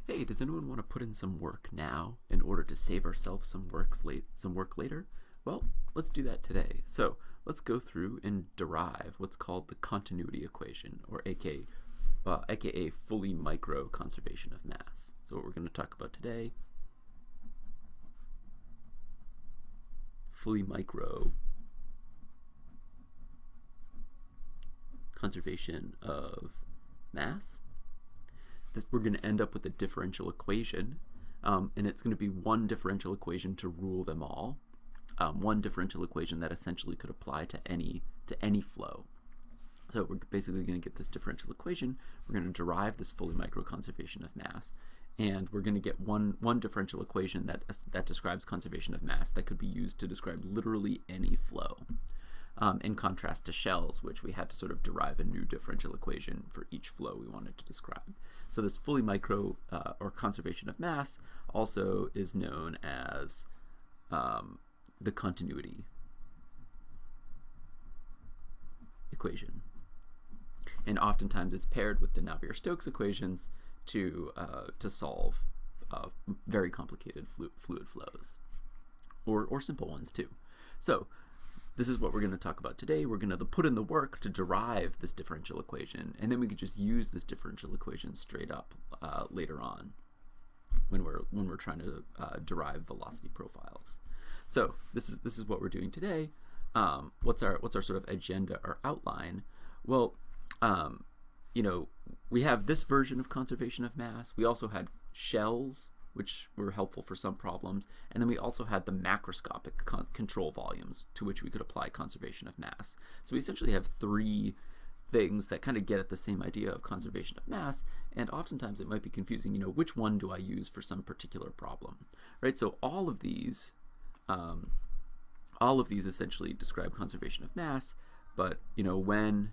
Hey, does anyone want to put in some work now in order to save ourselves some work later? Well, let's do that today. So let's go through and derive what's called the continuity equation, or aka fully micro conservation of mass. So what we're going to talk about today, fully micro conservation of mass. We're going to end up with a differential equation, and it's going to be one differential equation to rule them all. One differential equation that essentially could apply to any flow. So we're basically going to get this differential equation. We're going to derive this fully micro conservation of mass, and we're going to get one differential equation that describes conservation of mass that could be used to describe literally any flow. In contrast to shells, which we had to sort of derive a new differential equation for each flow we wanted to describe. So this fully micro or conservation of mass also is known as the continuity equation. And oftentimes it's paired with the Navier-Stokes equations to solve very complicated fluid flows, or simple ones too. So this is what we're going to talk about today. We're going to put in the work to derive this differential equation, and then we could just use this differential equation straight up later on when we're trying to derive velocity profiles. So this is what we're doing today. What's our sort of agenda or outline? Well, we have this version of conservation of mass. We also had shells, which were helpful for some problems, and then we also had the macroscopic control volumes to which we could apply conservation of mass. So we essentially have three things that kind of get at the same idea of conservation of mass, and oftentimes it might be confusing, which one do I use for some particular problem, right? So all of these essentially describe conservation of mass, but when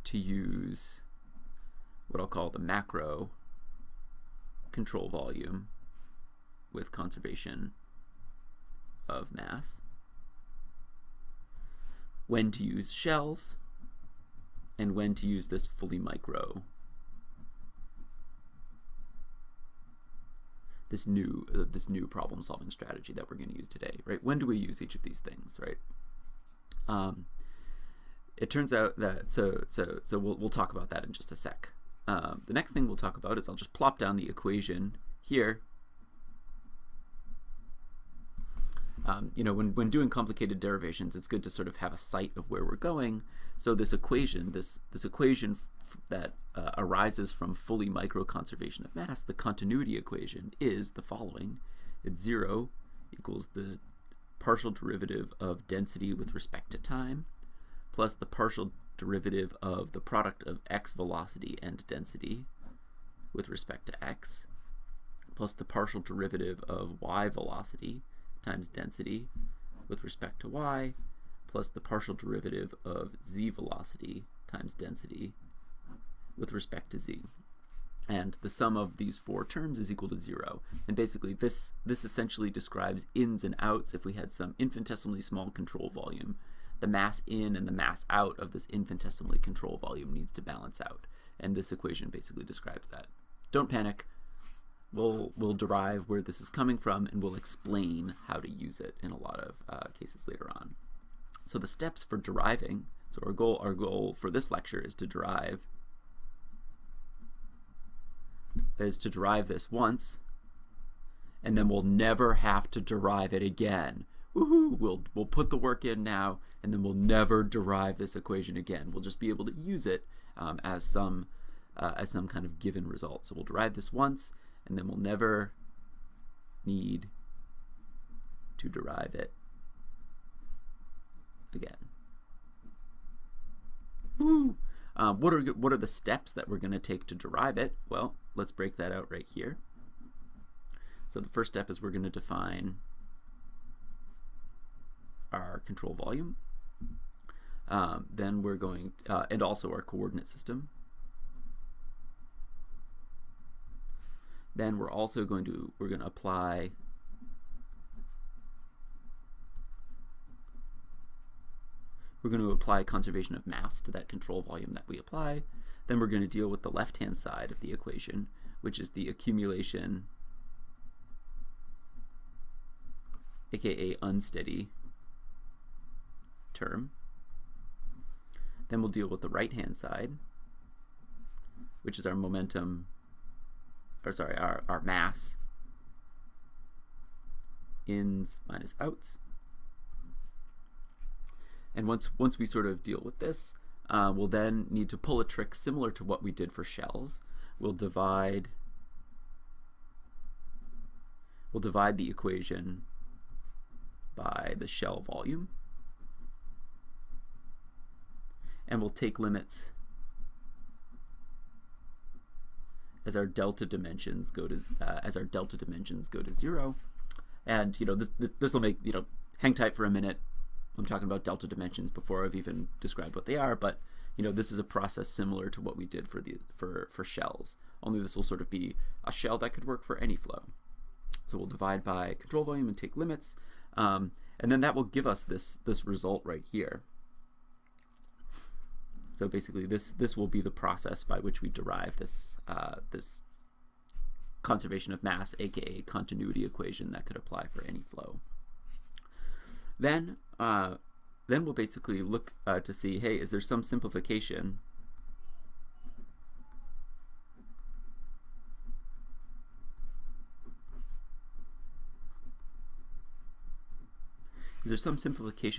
to use what I'll call the macro control volume with conservation of mass, when to use shells, and when to use this fully micro, this new problem solving strategy that we're going to use today, right? When do we use each of these things, right? It turns out that so we'll talk about that in just a sec. The next thing we'll talk about is I'll just plop down the equation here. When doing complicated derivations, it's good to sort of have a sight of where we're going. So this equation, this equation that arises from fully micro conservation of mass, the continuity equation, is the following. It's 0 equals the partial derivative of density with respect to time plus the partial derivative of the product of x velocity and density with respect to x, plus the partial derivative of y velocity times density with respect to y, plus the partial derivative of z velocity times density with respect to z. And the sum of these four terms is equal to 0. And basically this essentially describes ins and outs. If we had some infinitesimally small control volume, the mass in and the mass out of this infinitesimally control volume needs to balance out. And this equation basically describes that. Don't panic. We'll derive where this is coming from, and we'll explain how to use it in a lot of cases later on. So the steps for deriving, so our goal for this lecture is to derive this once, and then we'll never have to derive it again. Woohoo! We'll put the work in now, and then we'll never derive this equation again. We'll just be able to use it as some kind of given result. So we'll derive this once, and then we'll never need to derive it again. Woo! What are the steps that we're going to take to derive it? Well, let's break that out right here. So the first step is we're going to define our control volume. Then we're going, and also our coordinate system. Then we're also going to apply conservation of mass to that control volume that we apply. Then we're going to deal with the left-hand side of the equation, which is the accumulation, aka unsteady term. Then we'll deal with the right-hand side, which is our momentum, or sorry, our mass, ins minus outs. And once we sort of deal with this, we'll then need to pull a trick similar to what we did for shells. We'll divide the equation by the shell volume, and we'll take limits as our delta dimensions go to 0. And this will make, hang tight for a minute. I'm talking about delta dimensions before I've even described what they are, but this is a process similar to what we did for shells. Only this will sort of be a shell that could work for any flow. So we'll divide by control volume and take limits, and then that will give us this result right here. So basically, this will be the process by which we derive this conservation of mass, aka continuity equation that could apply for any flow. Then we'll basically look to see, hey, is there some simplification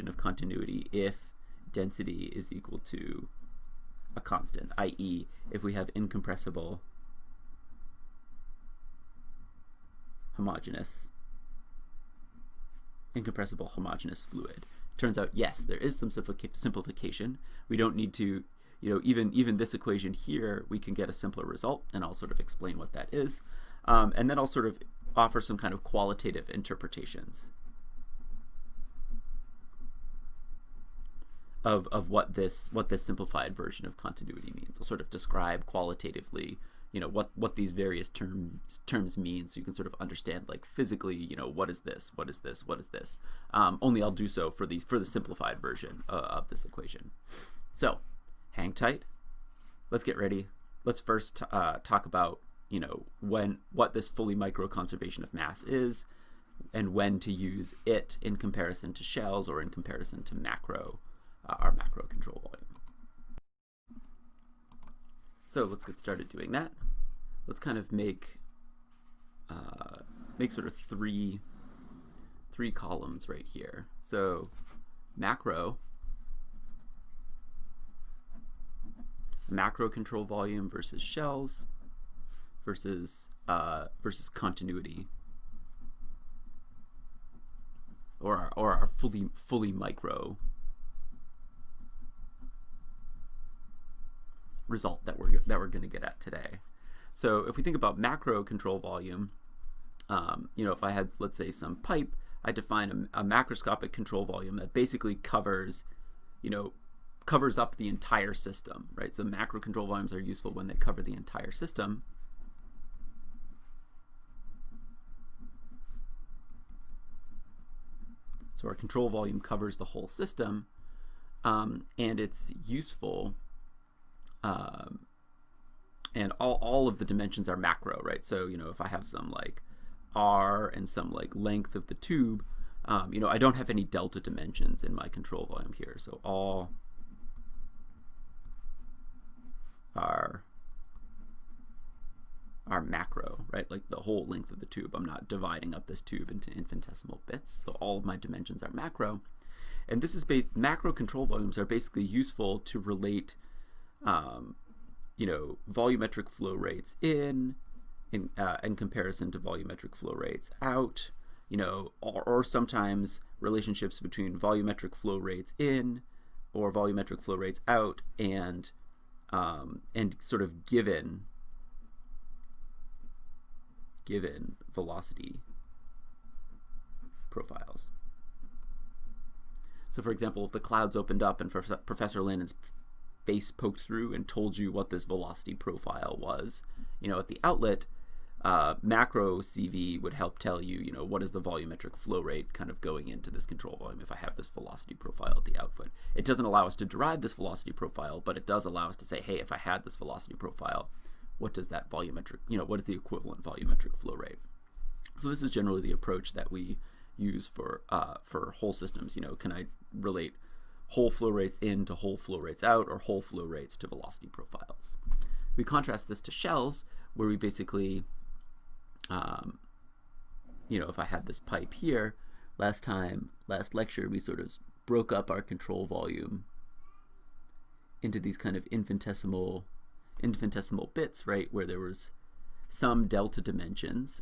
of continuity if density is equal to a constant, i.e. if we have incompressible homogeneous fluid. Turns out, yes, there is some simplification. We don't need to, even this equation here, we can get a simpler result, and I'll sort of explain what that is. And then I'll sort of offer some kind of qualitative interpretations of what this simplified version of continuity means. I'll sort of describe qualitatively, what these various terms mean, so you can sort of understand, like, physically, what is this, what is this, what is this. Only I'll do so for the simplified version of this equation. So hang tight. Let's get ready. Let's first talk about what this fully micro conservation of mass is, and when to use it in comparison to shells or in comparison to our macro control volume. So let's get started doing that. Let's kind of make sort of three columns right here. So macro control volume versus shells versus continuity, or our fully micro result that we're going to get at today. So if we think about macro control volume, if I had, let's say, some pipe, I define a macroscopic control volume that basically covers up the entire system, right? So macro control volumes are useful when they cover the entire system. So our control volume covers the whole system, and it's useful. And all of the dimensions are macro, right? So if I have some like R and some like length of the tube, I don't have any delta dimensions in my control volume here, so all are macro, right? Like the whole length of the tube. I'm not dividing up this tube into infinitesimal bits, so all of my dimensions are macro. And this is macro control volumes are basically useful to relate volumetric flow rates in comparison to volumetric flow rates out, or sometimes relationships between volumetric flow rates in or volumetric flow rates out and sort of given velocity profiles. So for example, if the clouds opened up and Professor Lannon's face poked through and told you what this velocity profile was, at the outlet, Macro CV would help tell you, you know, what is the volumetric flow rate kind of going into this control volume if I have this velocity profile at the output. It doesn't allow us to derive this velocity profile, but it does allow us to say, hey, if I had this velocity profile, what does that volumetric, you know, what is the equivalent volumetric flow rate? So this is generally the approach that we use for whole systems. You know, can I relate whole flow rates in to whole flow rates out, or whole flow rates to velocity profiles? We contrast this to shells, where we basically, you know, if I had this pipe here, last lecture, we sort of broke up our control volume into these kind of infinitesimal bits, right, where there was some delta dimensions,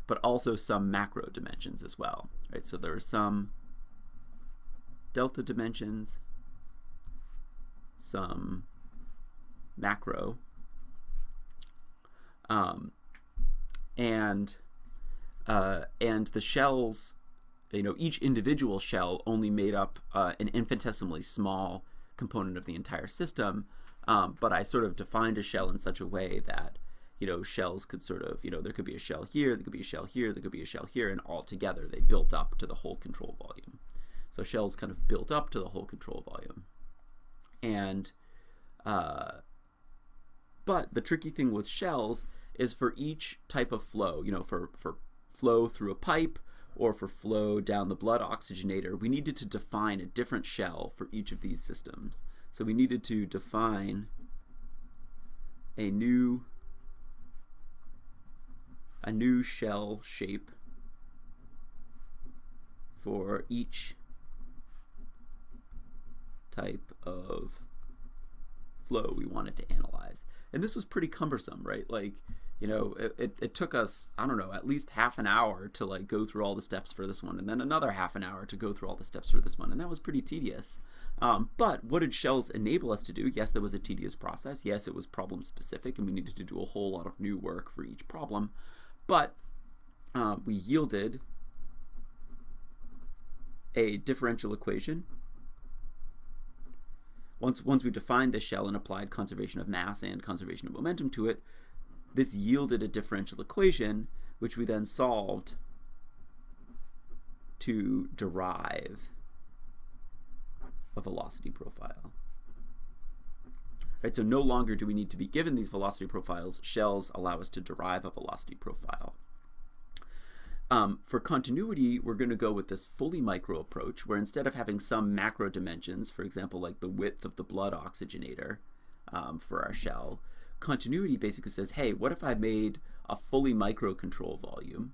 but also some macro dimensions as well, right? So there are some delta dimensions, some macro, and the shells, you know, each individual shell only made up an infinitesimally small component of the entire system, but I sort of defined a shell in such a way that, you know, shells could sort of, you know, there could be a shell here, there could be a shell here, there could be a shell here, and all together they built up to the whole control volume. So shells kind of built up to the whole control volume. And but the tricky thing with shells is for each type of flow, you know, for flow through a pipe or for flow down the blood oxygenator, we needed to define a different shell for each of these systems. So we needed to define a new shell shape for each type of flow we wanted to analyze. And this was pretty cumbersome, right? Like, you know, it took us, I don't know, at least half an hour to like go through all the steps for this one, and then another half an hour to go through all the steps for this one, and that was pretty tedious. But what did shells enable us to do? Yes, there was a tedious process. Yes, it was problem specific, and we needed to do a whole lot of new work for each problem. But we yielded a differential equation. Once we defined the shell and applied conservation of mass and conservation of momentum to it, this yielded a differential equation, which we then solved to derive a velocity profile. Right, so no longer do we need to be given these velocity profiles. Shells allow us to derive a velocity profile. For continuity, we're going to go with this fully micro approach, where instead of having some macro dimensions, for example, like the width of the blood oxygenator for our shell, continuity basically says, hey, what if I made a fully micro control volume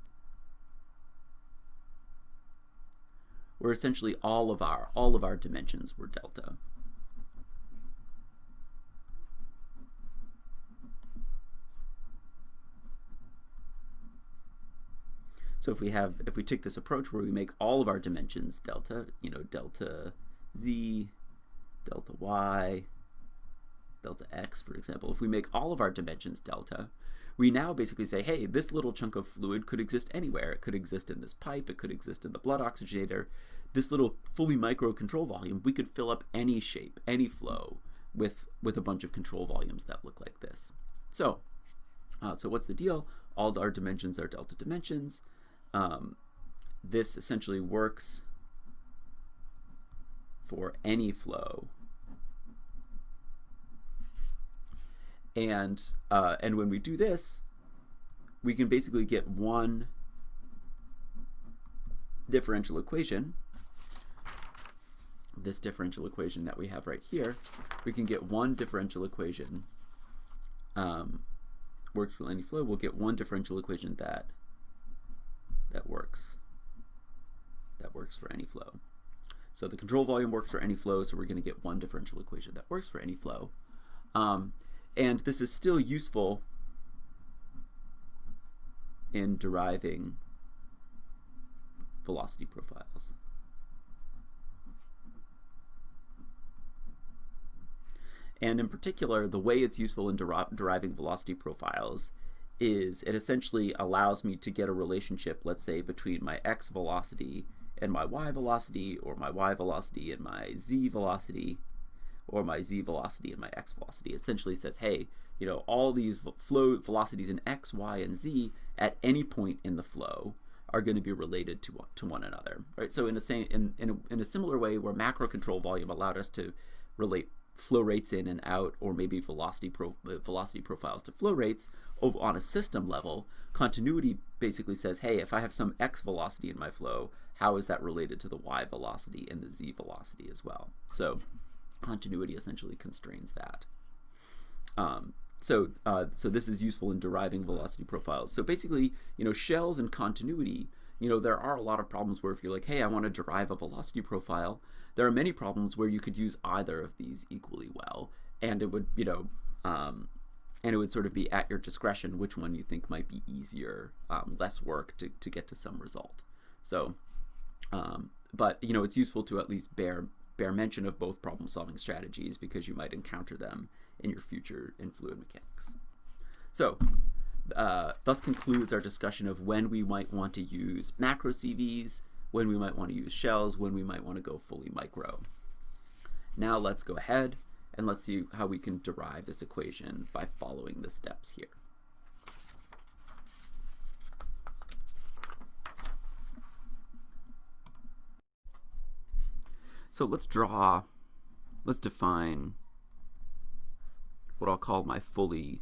where essentially all of our dimensions were delta? So if we take this approach where we make all of our dimensions delta, you know, delta z, delta y, delta x, for example, if we make all of our dimensions delta, we now basically say, hey, this little chunk of fluid could exist anywhere. It could exist in this pipe, it could exist in the blood oxygenator. This little fully micro control volume, we could fill up any shape, any flow with a bunch of control volumes that look like this. So what's the deal? All our dimensions are delta dimensions. This essentially works for any flow, and when we do this, we can basically get one differential equation. This differential equation that we have right here, we can get one differential equation works for any flow. We'll get one differential equation that works for any flow. So the control volume works for any flow, so we're going to get one differential equation that works for any flow. And this is still useful in deriving velocity profiles. And in particular, the way it's useful in deriving velocity profiles is it essentially allows me to get a relationship, let's say, between my x velocity and my y velocity, or my y velocity and my z velocity, or my z velocity and my x velocity. It essentially says, hey, all these flow velocities in x, y, and z at any point in the flow are going to be related to one another, right? So in a similar way, where macro control volume allowed us to relate flow rates in and out, or maybe velocity profiles to flow rates on a system level, continuity basically says, hey, if I have some x velocity in my flow, how is that related to the y velocity and the z velocity as well? So continuity essentially constrains that. So this is useful in deriving velocity profiles. So basically, shells and continuity, there are a lot of problems where if you're like, hey, I want to derive a velocity profile, there are many problems where you could use either of these equally well, and it would, sort of be at your discretion which one you think might be easier, less work to get to some result. So, but it's useful to at least bear mention of both problem-solving strategies, because you might encounter them in your future in fluid mechanics. So, thus concludes our discussion of when we might want to use macro CVs, when we might want to use shells, when we might want to go fully micro. Now let's go ahead and let's see how we can derive this equation by following the steps here. So let's define what I'll call my fully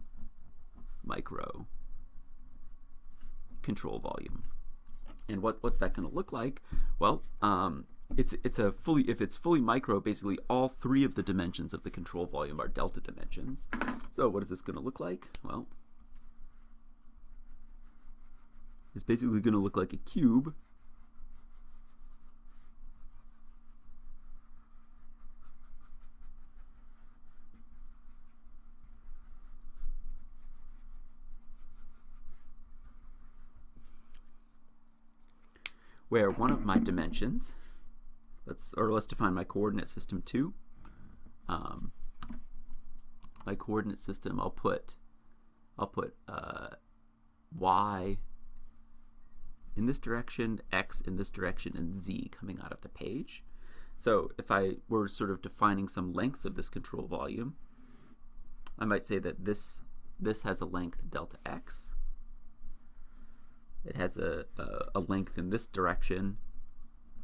micro control volume. And what's that going to look like? Well, if it's fully micro, basically all three of the dimensions of the control volume are delta dimensions. So what is this going to look like? Well, it's basically going to look like a cube where one of my dimensions, let's define my coordinate system 2. My coordinate system, I'll put y in this direction, x in this direction, and z coming out of the page. So if I were sort of defining some lengths of this control volume, I might say that this has a length delta x. It has a length in this direction,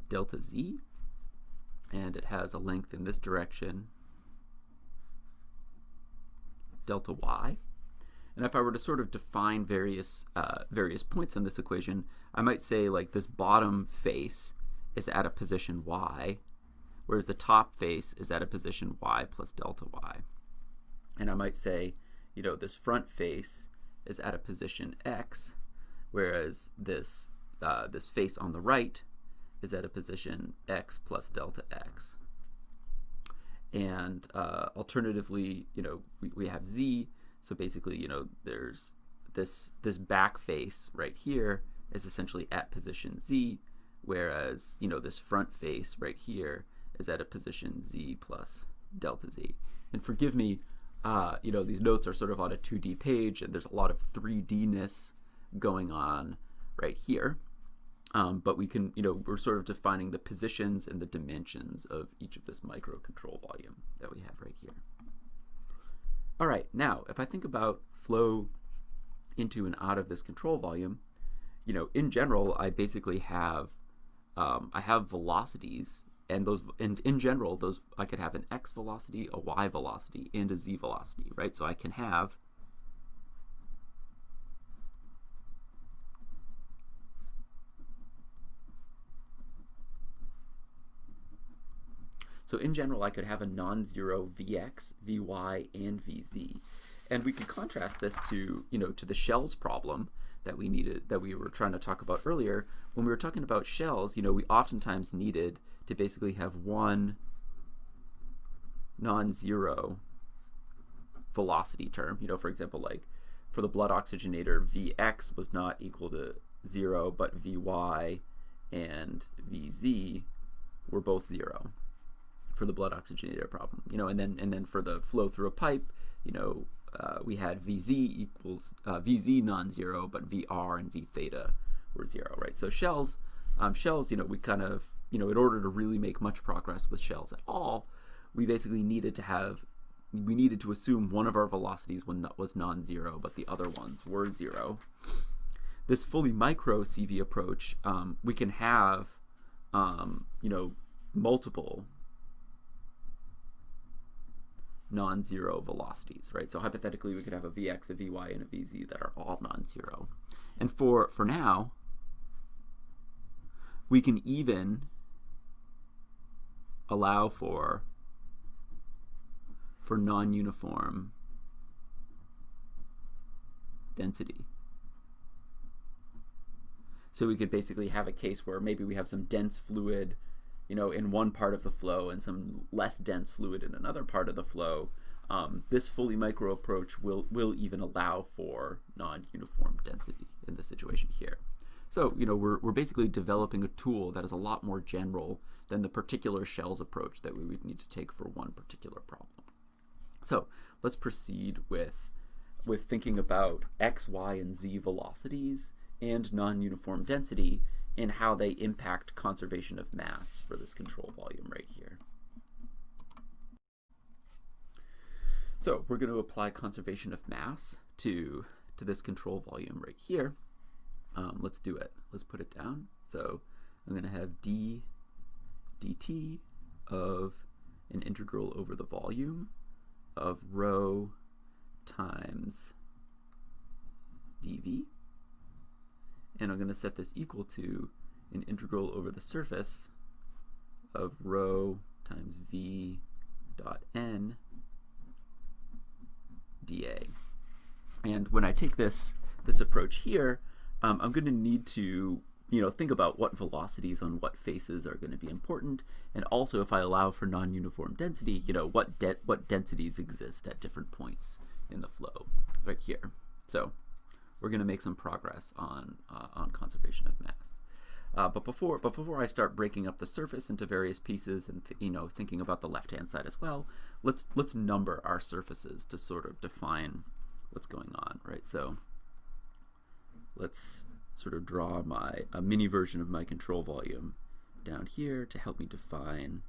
delta z, and it has a length in this direction, delta y. And if I were to sort of define various points in this equation, I might say like this bottom face is at a position y, whereas the top face is at a position y plus delta y. And I might say, this front face is at a position x, whereas this face on the right is at a position x plus delta x. And alternatively, we have z. So basically, there's this back face right here is essentially at position z, whereas this front face right here is at a position z plus delta z. And forgive me, these notes are sort of on a 2D page, and there's a lot of 3D-ness going on right here, but we can, we're sort of defining the positions and the dimensions of each of this micro control volume that we have right here. All right, now if I think about flow into and out of this control volume, in general, I basically have I have velocities, and in general, those I could have an x velocity, a y velocity, and a z velocity, right? So I can have So in general, I could have a non-zero Vx, Vy, and Vz. And we could contrast this to, to the shells problem that we were trying to talk about earlier. When we were talking about shells, we oftentimes needed to basically have one non-zero velocity term. For example, like for the blood oxygenator, Vx was not equal to 0, but Vy and Vz were both 0. For the blood oxygenator problem, and then for the flow through a pipe, we had Vz equals Vz non-zero, but Vr and V theta were 0, right? So shells, we kind of, in order to really make much progress with shells at all, we basically needed to assume one of our velocities was non-zero, but the other ones were zero. This fully micro CV approach, we can have, multiple non-zero velocities, right? So hypothetically, we could have a Vx, a Vy, and a Vz that are all non-zero. And for now, we can even allow for non-uniform density. So we could basically have a case where maybe we have some dense fluid, in one part of the flow and some less dense fluid in another part of the flow. This fully micro approach will even allow for non-uniform density in this situation here. So, we're basically developing a tool that is a lot more general than the particular shells approach that we would need to take for one particular problem. So let's proceed with thinking about x, y, and z velocities and non-uniform density and how they impact conservation of mass for this control volume right here. So we're going to apply conservation of mass to this control volume right here. Let's do it. Let's put it down. So I'm going to have d dt of an integral over the volume of rho times dv. And I'm going to set this equal to an integral over the surface of rho times v dot n dA. And when I take this approach here, I'm going to need to think about what velocities on what faces are going to be important, and also if I allow for non-uniform density, what densities exist at different points in the flow right here. So we're going to make some progress on conservation of mass. But before I start breaking up the surface into various pieces and thinking about the left-hand side as well, let's number our surfaces to sort of define what's going on, right? So let's sort of draw a mini version of my control volume down here to help me define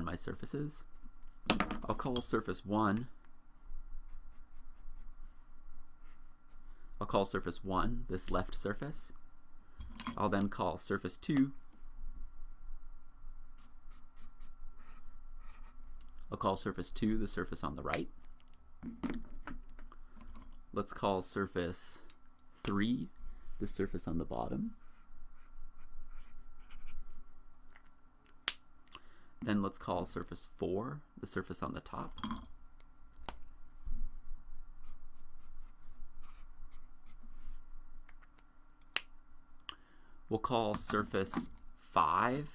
my surfaces. I'll call surface 1. I'll call surface 1 this left surface. I'll then call surface 2. I'll call surface 2 the surface on the right. Let's call surface 3 the surface on the bottom. Then let's call surface 4 the surface on the top. We'll call surface 5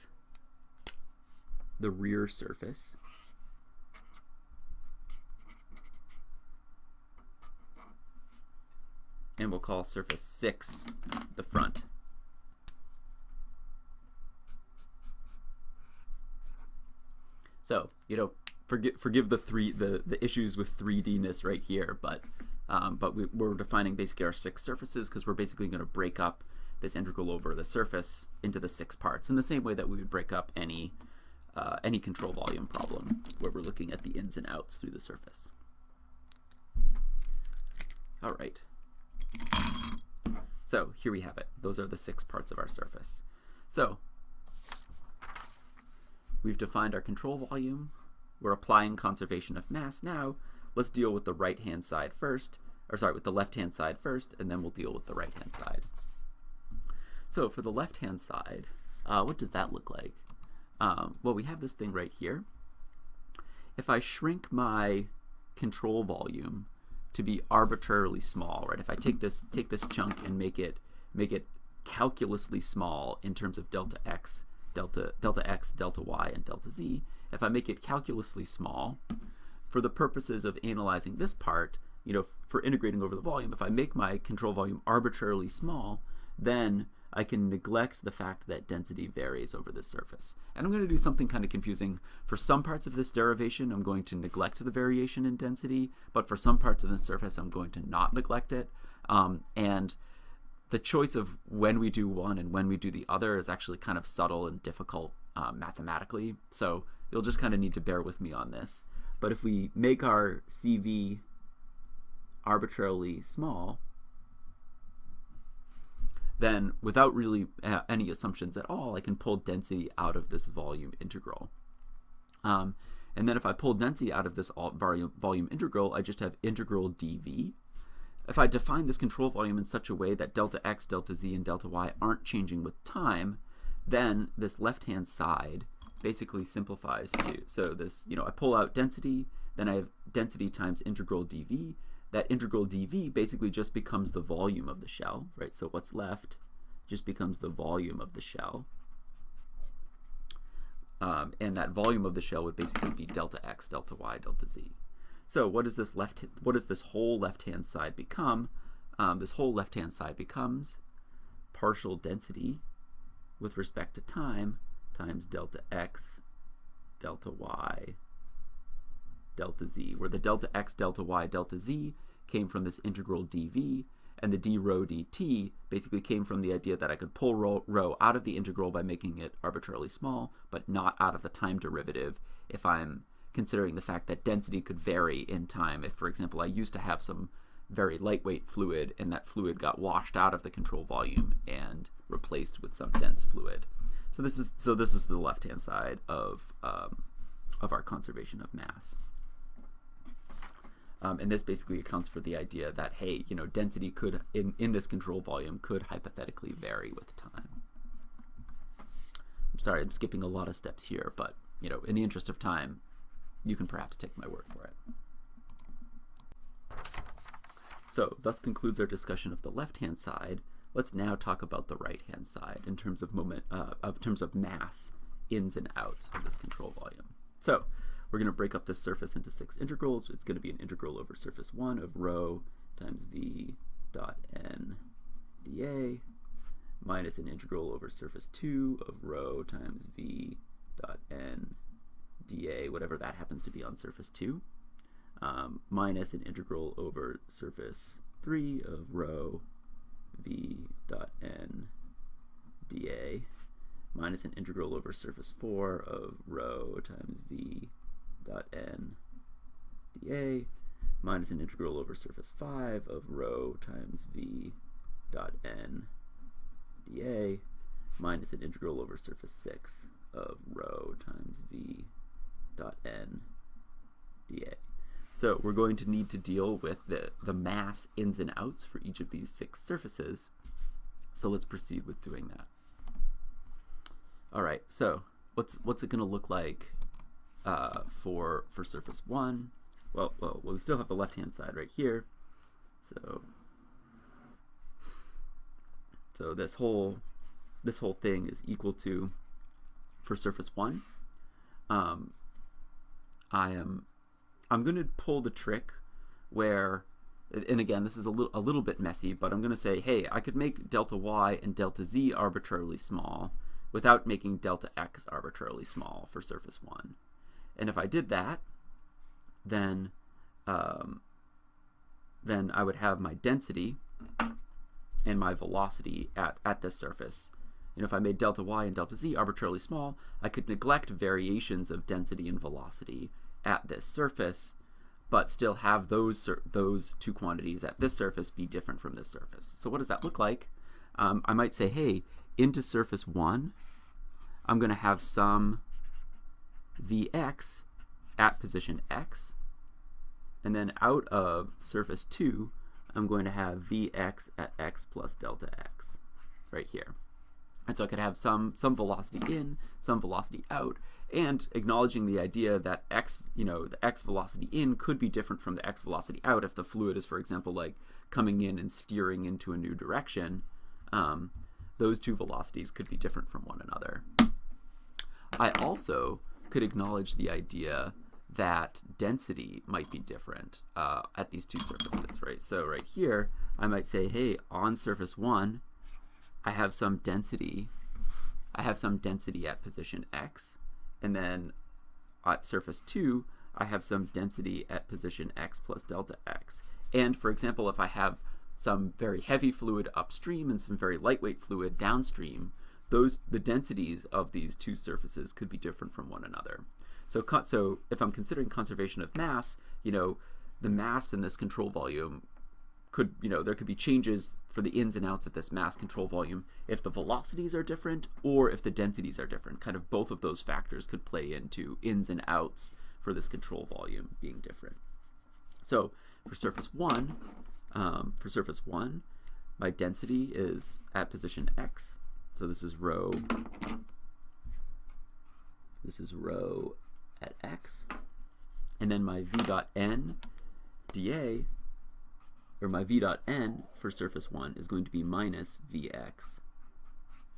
the rear surface. And we'll call surface 6 the front. So, forgive the issues with 3D-ness right here, but we're defining basically our 6 surfaces because we're basically going to break up this integral over the surface into the 6 parts in the same way that we would break up any control volume problem where we're looking at the ins and outs through the surface. All right. So here we have it. Those are the 6 parts of our surface. So we've defined our control volume. We're applying conservation of mass. Now let's deal with the right-hand side first, with the left-hand side first, and then we'll deal with the right-hand side. So for the left-hand side, what does that look like? Well, we have this thing right here. If I shrink my control volume to be arbitrarily small, right? If I take this chunk and make it calculously small in terms of delta x, delta y, and delta z, if I make it calculously small, for the purposes of analyzing this part, for integrating over the volume, if I make my control volume arbitrarily small, then I can neglect the fact that density varies over the surface. And I'm going to do something kind of confusing. For some parts of this derivation, I'm going to neglect the variation in density, but for some parts of the surface, I'm going to not neglect it. And the choice of when we do one and when we do the other is actually kind of subtle and difficult mathematically. So you'll just kind of need to bear with me on this. But if we make our CV arbitrarily small, then without really any assumptions at all, I can pull density out of this volume integral. And then if I pull density out of this volume integral, I just have integral dv. If I define this control volume in such a way that delta x, delta z, and delta y aren't changing with time, then this left-hand side basically simplifies to, so this, I pull out density, then I have density times integral dv. That integral dv basically just becomes the volume of the shell, right? So what's left just becomes the volume of the shell. And that volume of the shell would basically be delta x, delta y, delta z. So what does this whole left-hand side become? This whole left-hand side becomes partial density with respect to time times delta x, delta y, delta z, where the delta x, delta y, delta z came from this integral dv, and the d rho dt basically came from the idea that I could pull rho out of the integral by making it arbitrarily small, but not out of the time derivative if I'm considering the fact that density could vary in time. If, for example, I used to have some very lightweight fluid and that fluid got washed out of the control volume and replaced with some dense fluid. So this is the left-hand side of our conservation of mass. And this basically accounts for the idea that, hey, density could, in this control volume, could hypothetically vary with time. I'm sorry, I'm skipping a lot of steps here, but, in the interest of time, you can perhaps take my word for it. So, thus concludes our discussion of the left-hand side. Let's now talk about the right-hand side in terms of mass ins and outs of this control volume. So, we're going to break up this surface into 6 integrals. It's going to be an integral over surface 1 of rho times v dot n dA minus an integral over surface 2 of rho times v dot n dA, whatever that happens to be on surface 2, minus an integral over surface 3 of rho v dot n dA minus an integral over surface 4 of rho times v dot n dA minus an integral over surface 5 of rho times v dot n dA minus an integral over surface 6 of rho times v dot n dA. So we're going to need to deal with the mass ins and outs for each of these 6 surfaces. So let's proceed with doing that. All right, so what's it going to look like for surface 1? Well, we still have the left-hand side right here. So this whole thing is equal to, for surface 1, I'm going to pull the trick where, and again, this is a little bit messy, but I'm going to say, hey, I could make delta y and delta z arbitrarily small without making delta x arbitrarily small for surface 1. And if I did that, then I would have my density and my velocity at this surface. And if I made delta y and delta z arbitrarily small, I could neglect variations of density and velocity at this surface, but still have those two quantities at this surface be different from this surface. So what does that look like? I might say, hey, into surface 1, I'm going to have some Vx at position x, and then out of surface 2, I'm going to have Vx at x plus delta x right here. And so I could have some velocity in, some velocity out, and acknowledging the idea that the x velocity in could be different from the x velocity out if the fluid is, for example, like coming in and steering into a new direction. Those two velocities could be different from one another. I also could acknowledge the idea that density might be different at these two surfaces, right? So right here, I might say, hey, on surface 1, I have some density at position x, and then at surface 2, I have some density at position x plus delta x. And for example, if I have some very heavy fluid upstream and some very lightweight fluid downstream, the densities of these two surfaces could be different from one another. So if I'm considering conservation of mass, the mass in this control volume could, there could be changes for the ins and outs of this mass control volume if the velocities are different or if the densities are different. Kind of both of those factors could play into ins and outs for this control volume being different. So for surface 1, my density is at position x. So this is rho at x. And then my v dot n dA, or my v dot n for surface 1 is going to be minus vx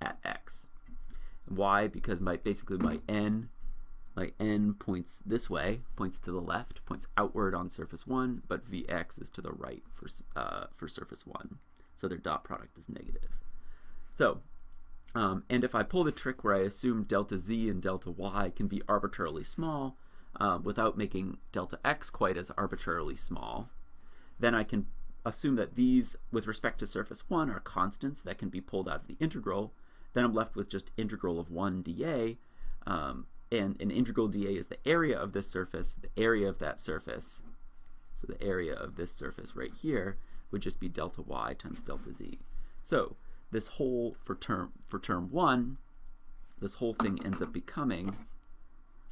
at x. Why? Because basically my n points this way, points to the left, points outward on surface 1, but vx is to the right for surface 1. So their dot product is negative. So, and if I pull the trick where I assume delta z and delta y can be arbitrarily small without making delta x quite as arbitrarily small, then I can assume that these, with respect to surface 1, are constants that can be pulled out of the integral. Then I'm left with just integral of 1 dA, and an integral dA is the area of this surface, the area of that surface. So the area of this surface right here would just be delta y times delta z. So this whole, for term 1, this whole thing ends up becoming,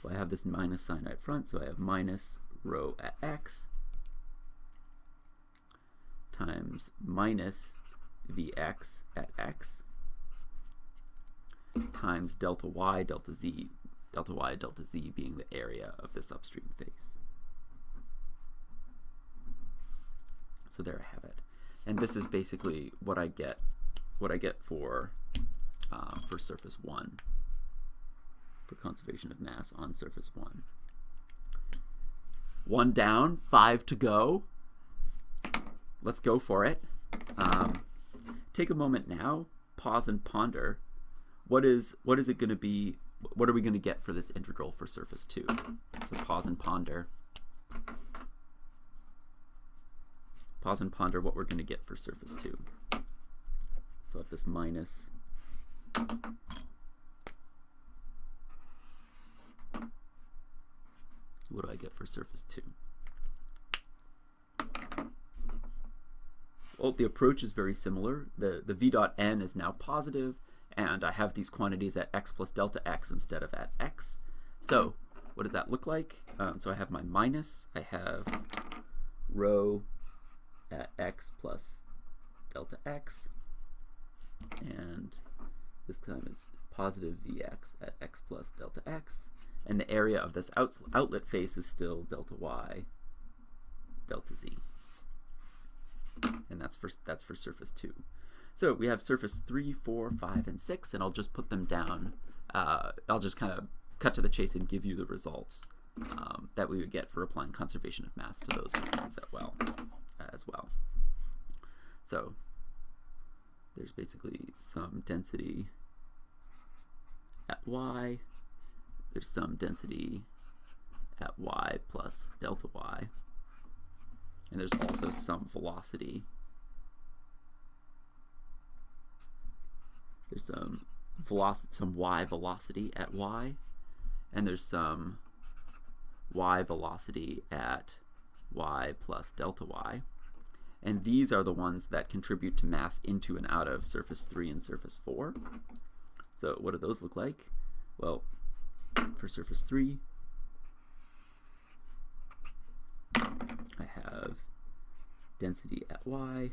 well, I have this minus sign right front, so I have minus rho at x times minus vx at x times delta y, delta z being the area of this upstream face. So there I have it. And this is basically what I get for surface 1, for conservation of mass on surface 1. 1 down, 5 to go. Let's go for it. Take a moment now, pause and ponder. What is it going to be? What are we going to get for this integral for surface 2? So pause and ponder. Pause and ponder what we're going to get for surface 2. So I have this minus what do I get for surface 2? Well, the approach is very similar. The v dot n is now positive, and I have these quantities at x plus delta x instead of at x. So what does that look like? So I have my minus, I have rho at x plus delta x, and this time is positive vx at x plus delta x, and the area of this outlet face is still delta y, delta z. And that's for surface 2. So we have surface 3, 4, 5, and 6, and I'll just put them down. I'll just kind of cut to the chase and give you the results that we would get for applying conservation of mass to those surfaces as well. So there's basically some density at y. There's some density at y plus delta y. And there's also some velocity. There's some y velocity at y, and there's some y velocity at y plus delta y. And these are the ones that contribute to mass into and out of surface 3 and surface 4. So what do those look like? Well, for surface 3, I have density at y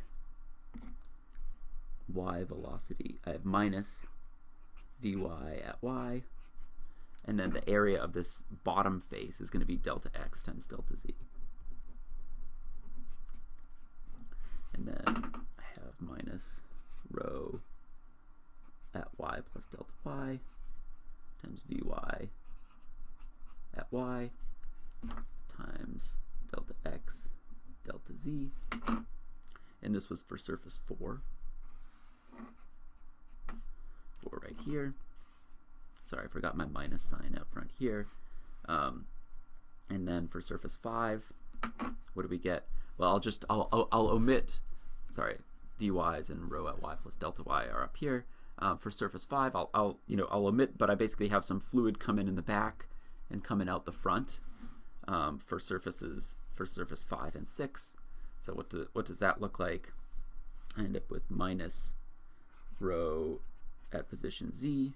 velocity, I have minus vy at y, and then the area of this bottom face is going to be delta x times delta z. And then I have minus rho at y plus delta y times vy at y times delta x delta z, and this was for surface 4 right here. Sorry, I forgot my minus sign out front here. And then for surface 5, what do we get? Well, I'll omit, sorry, dy's and rho at y plus delta y are up here. For surface 5, I'll omit, but I basically have some fluid coming in the back and coming out the front for surface 5 and 6. So what does that look like? I end up with minus rho at position z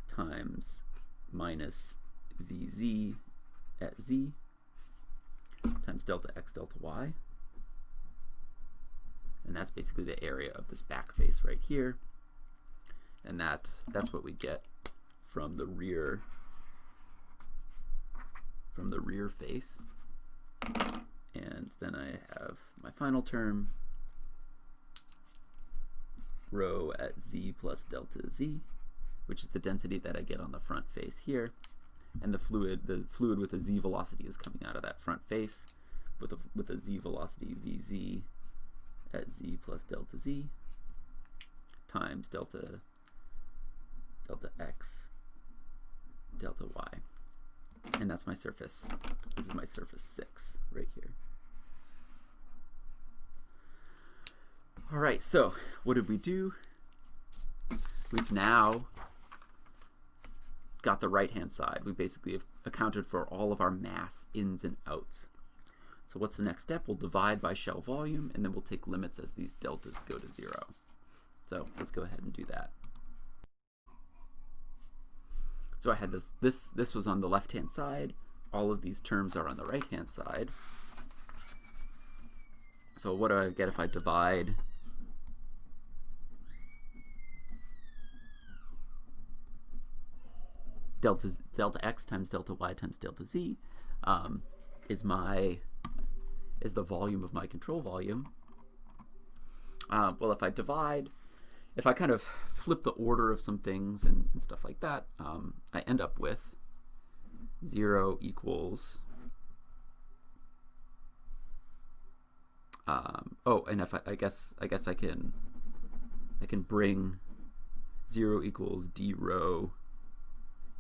times minus vz at z times delta x delta y. And that's basically the area of this back face right here. And that's what we get from the rear face. And then I have my final term, rho at z plus delta z, which is the density that I get on the front face here. And the fluid with a z velocity is coming out of that front face with a z velocity vz at z plus delta z times delta x delta y. And that's my surface. This is my surface 6 right here. All right, so what did we do? We've now got the right-hand side. We basically have accounted for all of our mass ins and outs. So what's the next step? We'll divide by shell volume, and then we'll take limits as these deltas go to 0. So let's go ahead and do that. So I had this was on the left-hand side. All of these terms are on the right-hand side. So what do I get if I divide delta x times delta y times delta z is the volume of my control volume. Well, if I kind of flip the order of some things and stuff like that, I end up with 0 equals and if I guess I can bring 0 equals d rho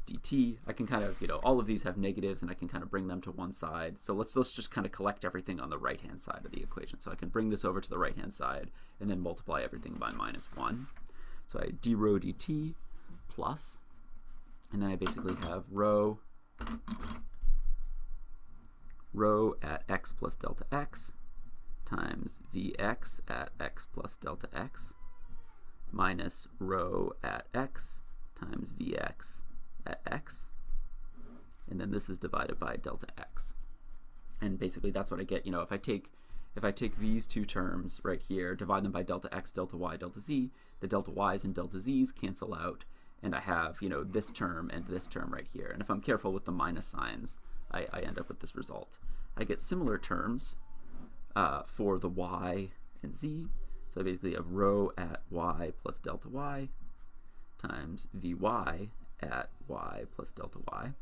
dt. I can kind of, all of these have negatives, and I can kind of bring them to one side. So let's just kind of collect everything on the right-hand side of the equation. So I can bring this over to the right-hand side and then multiply everything by -1. So I d rho dt plus, and then I basically have rho at x plus delta x times vx at x plus delta x minus rho at x times vx at x, and then this is divided by delta x. And basically that's what I get. If I take these two terms right here, divide them by delta x, delta y, delta z, the delta y's and delta z's cancel out, and I have this term and this term right here. And if I'm careful with the minus signs, I end up with this result. I get similar terms for the y and z. So I basically have rho at y plus delta y times vy at y plus delta y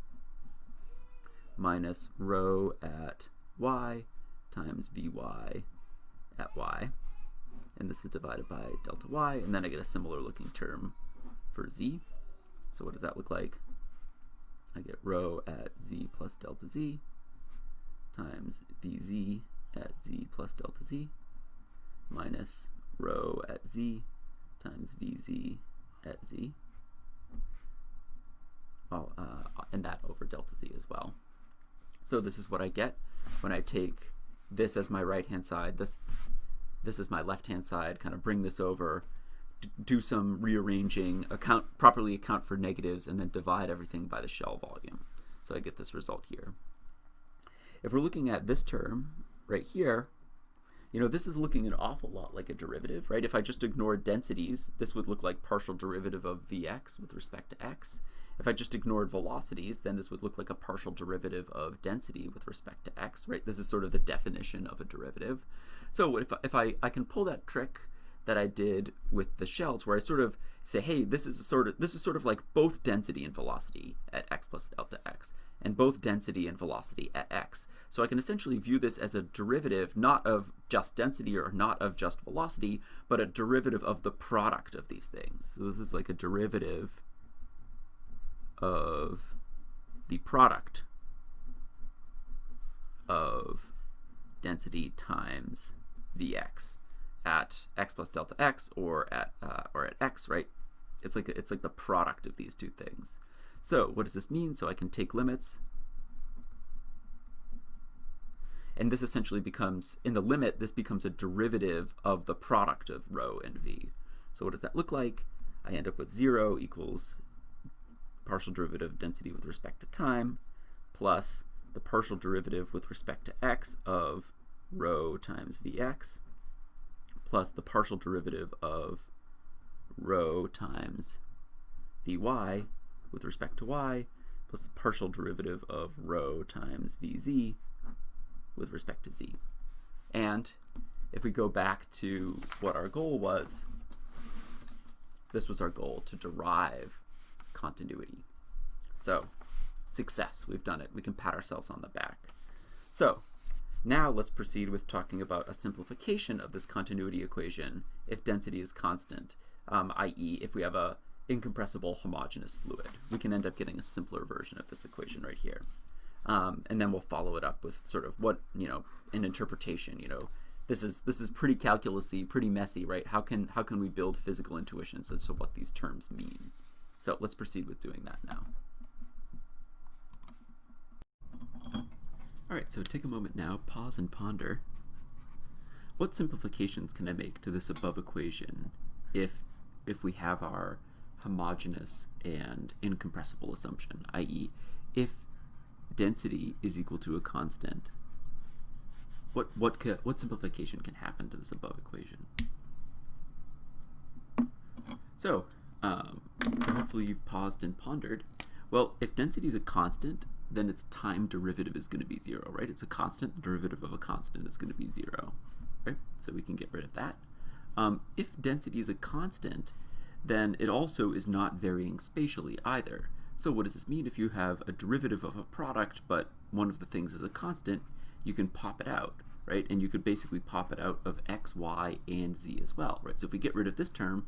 minus rho at y times vy at y, and this is divided by delta y, and then I get a similar looking term for z. So what does that look like? I get rho at z plus delta z times vz at z plus delta z minus rho at z times vz at z, and that over delta z as well. So this is what I get when I take this as my right-hand side, this is my left-hand side, kind of bring this over, do some rearranging, properly account for negatives, and then divide everything by the shell volume. So I get this result here. If we're looking at this term right here, this is looking an awful lot like a derivative, right? If I just ignored densities, this would look like partial derivative of vx with respect to x. If I just ignored velocities, then this would look like a partial derivative of density with respect to x, right? This is sort of the definition of a derivative. So if I can pull that trick that I did with the shells, where I sort of say, hey, this is sort of like both density and velocity at x plus delta x, and both density and velocity at x. So I can essentially view this as a derivative, not of just density or not of just velocity, but a derivative of the product of these things. So this is like a derivative of the product of density times Vx at x plus delta x or at x, right? it's like the product of these two things. So what does this mean? So I can take limits, and this essentially becomes, in the limit, this becomes a derivative of the product of rho and v. So what does that look like? I end up with 0 equals partial derivative of density with respect to time plus the partial derivative with respect to x of rho times vx plus the partial derivative of rho times vy with respect to y plus the partial derivative of rho times vz with respect to z. And if we go back to what our goal was, this was our goal, to derive continuity. So success, we've done it. We can pat ourselves on the back. So now let's proceed with talking about a simplification of this continuity equation if density is constant, i.e. if we have a incompressible homogeneous fluid. We can end up getting a simpler version of this equation right here. And then we'll follow it up with sort of what, an interpretation, this is pretty calculus-y, pretty messy, right? How can we build physical intuitions as to what these terms mean? So let's proceed with doing that now. All right, so take a moment now, pause and ponder. What simplifications can I make to this above equation if we have our homogeneous and incompressible assumption, i.e. if density is equal to a constant, what simplification can happen to this above equation? So hopefully you've paused and pondered. Well, if density is a constant, then its time derivative is going to be 0, right? It's a constant, the derivative of a constant is going to be 0, right? So we can get rid of that. If density is a constant, then it also is not varying spatially either. So what does this mean? If you have a derivative of a product, but one of the things is a constant, you can pop it out, right? And you could basically pop it out of x, y, and z as well, right? So if we get rid of this term,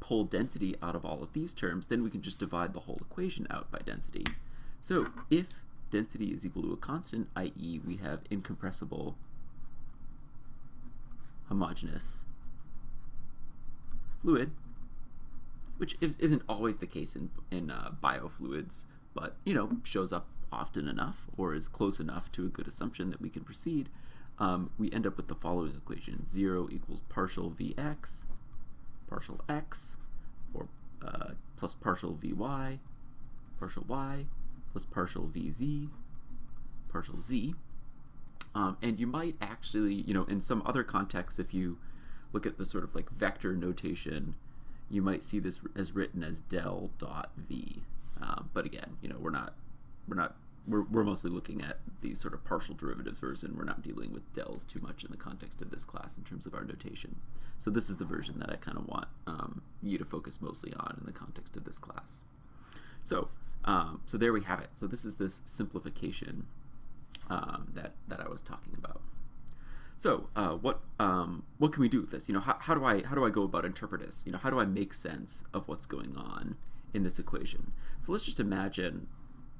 pull density out of all of these terms, then we can just divide the whole equation out by density. So if density is equal to a constant, i.e. we have incompressible homogeneous fluid, which isn't always the case in biofluids, but shows up often enough or is close enough to a good assumption that we can proceed, we end up with the following equation: 0 equals partial Vx, partial x, or plus partial Vy, partial y, plus partial Vz, partial z. And you might actually, in some other contexts, if you look at the sort of like vector notation, you might see this as written as del dot v. But again, we're mostly looking at the sort of partial derivatives version. We're not dealing with dels too much in the context of this class in terms of our notation. So this is the version that I kind of want you to focus mostly on in the context of this class. So so there we have it. So this is this simplification that I was talking about. So what can we do with this? How do I go about interpret this? How do I make sense of what's going on in this equation? So let's just imagine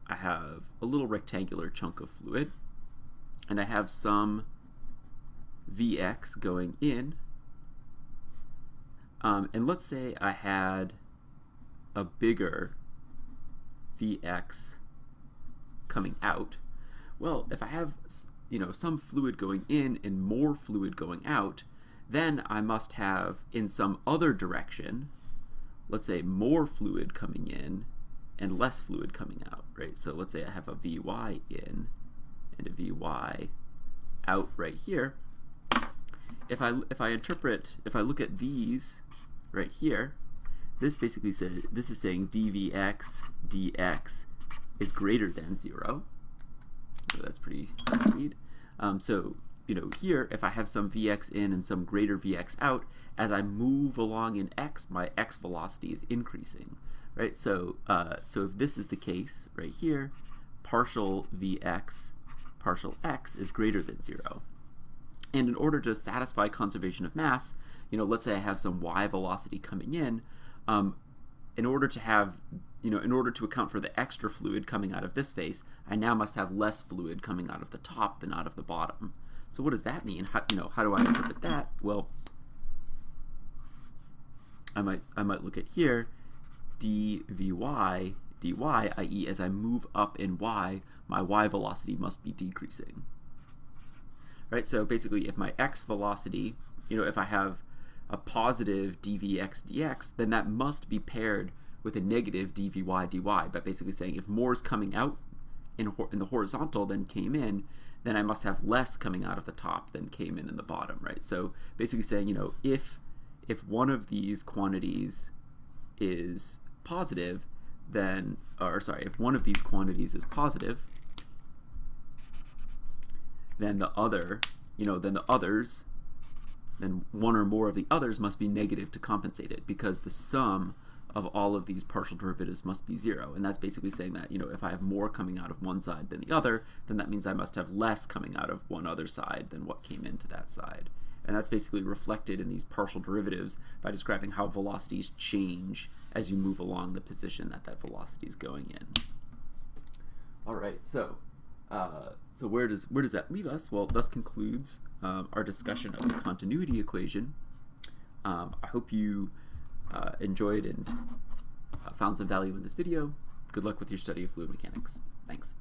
I have a little rectangular chunk of fluid, and I have some Vx going in, and let's say I had a bigger Vx coming out. Well, if I have some fluid going in and more fluid going out, then I must have in some other direction, let's say more fluid coming in and less fluid coming out, right? So let's say I have a Vy in and a Vy out right here. If I look at these right here, this basically says, this is saying dVx dx is greater than 0. So that's pretty neat. So here, if I have some Vx in and some greater Vx out, as I move along in x, my x velocity is increasing, right? So so if this is the case right here, partial Vx partial x is greater than 0. And in order to satisfy conservation of mass, let's say I have some y velocity coming in order to have, in order to account for the extra fluid coming out of this face, I now must have less fluid coming out of the top than out of the bottom. So what does that mean? How do I interpret that? Well, I might look at here, dvy dy, i.e. as I move up in y, my y velocity must be decreasing. Right? So basically, if my x velocity, if I have a positive dvx dx, then that must be paired with a negative dvy dy, by basically saying if more is coming out in the horizontal than came in, then I must have less coming out of the top than came in the bottom, right? So basically saying, if one of these quantities is positive, then, if one of these quantities is positive, then the other, then one or more of the others must be negative to compensate it, because the sum of all of these partial derivatives must be 0. And that's basically saying that, if I have more coming out of one side than the other, then that means I must have less coming out of one other side than what came into that side. And that's basically reflected in these partial derivatives by describing how velocities change as you move along the position that velocity is going in. All right, so where does that leave us? Well, thus concludes our discussion of the continuity equation. I hope you enjoyed and found some value in this video. Good luck with your study of fluid mechanics. Thanks.